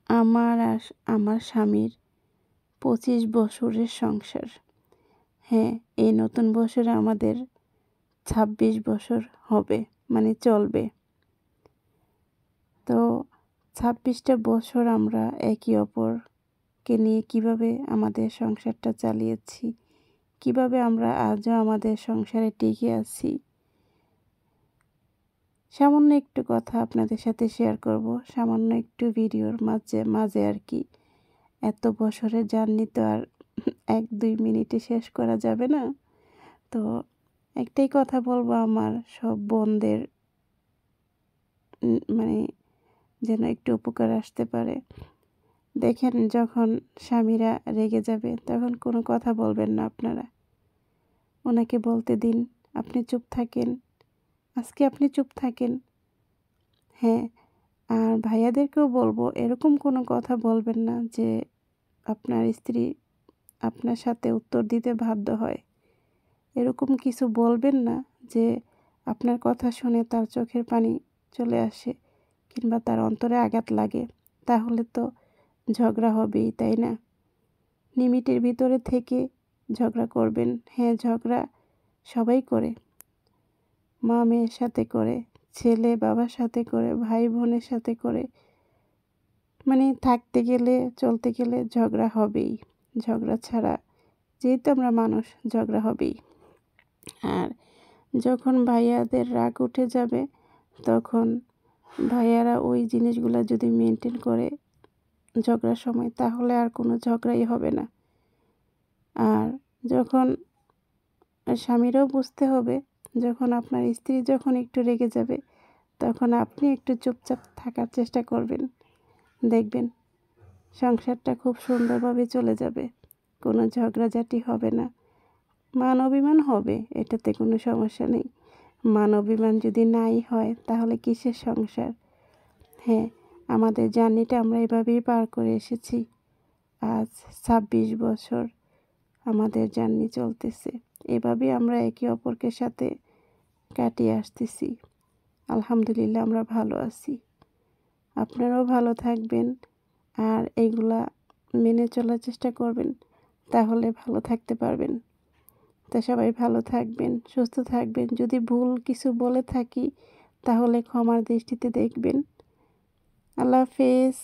আমার আর আমার স্বামীর 25 বছরের সংসার। হ্যাঁ, এই নতুন বছরে আমাদের 26 বছর হবে, মানে চলবে। তো 26টা বছর আমরা একে অপরকে নিয়ে কীভাবে আমাদের সংসারটা চালিয়েছি, কীভাবে আমরা আজও আমাদের সংসারে টিকে আছি, সামান্য একটু কথা আপনাদের সাথে শেয়ার করব। সামান্য একটু ভিডিওর মাঝে আর কি। এত বছরের জার্নি তো আর 1-2 মিনিটে শেষ করা যাবে না। তো একটাই কথা বলবো, আমার সব বোনদের মানে যেন একটু উপকার আসতে পারে। দেখেন, যখন স্বামীরা রেগে যাবে তখন কোনো কথা বলবেন না আপনারা। ওনাকে বলতে দিন, আপনি চুপ থাকেন, আজকে আপনি চুপ থাকেন। হ্যাঁ, আর ভাইয়াদেরকেও বলবো, এরকম কোনো কথা বলবেন না যে আপনার স্ত্রী আপনার সাথে উত্তর দিতে বাধ্য হয়। এরকম কিছু বলবেন না যে আপনার কথা শুনে তার চোখের পানি চলে আসে কিংবা তার অন্তরে আঘাত লাগে। তাহলে তো ঝগড়া হবেই, তাই না? লিমিটের ভিতরে থেকে ঝগড়া করবেন। হ্যাঁ, ঝগড়া সবাই করে, মা মেয়ের সাথে করে, ছেলে বাবার সাথে করে, ভাই বোনের সাথে করে, মানে থাকতে গেলে চলতে গেলে ঝগড়া হবেই। ঝগড়া ছাড়া, যেহেতু আমরা মানুষ, ঝগড়া হবেই। আর যখন ভাইয়াদের রাগ উঠে যাবে তখন ভাইয়ারা ওই জিনিসগুলো যদি মেনটেন করে ঝগড়ার সময়, তাহলে আর কোনো ঝগড়াই হবে না। আর যখন স্বামীরাও বুঝতে হবে, যখন আপনার স্ত্রী যখন একটু রেগে যাবে তখন আপনি একটু চুপচাপ থাকার চেষ্টা করবেন। দেখবেন সংসারটা খুব সুন্দরভাবে চলে যাবে, কোনো ঝগড়াঝাটি হবে না। মান অভিমান হবে, এটাতে কোনো সমস্যা নেই। মান অভিমান যদি নাই হয় তাহলে কিসের সংসার? হ্যাঁ, আমাদের জার্নিটা আমরা এভাবেই পার করে এসেছি। আজ 26 বছর আমাদের জার্নি চলতেছে। এভাবেই আমরা একে অপরকে সাথে কাটিয়ে আসতেছি। আলহামদুলিল্লাহ, আমরা ভালো আছি। আপনারাও ভালো থাকবেন আর এইগুলা মেনে চলার চেষ্টা করবেন, তাহলে ভালো থাকতে পারবেন। তা সবাই ভালো থাকবেন, সুস্থ থাকবেন। যদি ভুল কিছু বলে থাকি তাহলে ক্ষমার দৃষ্টিতে দেখবেন। আল্লাহ হাফেজ।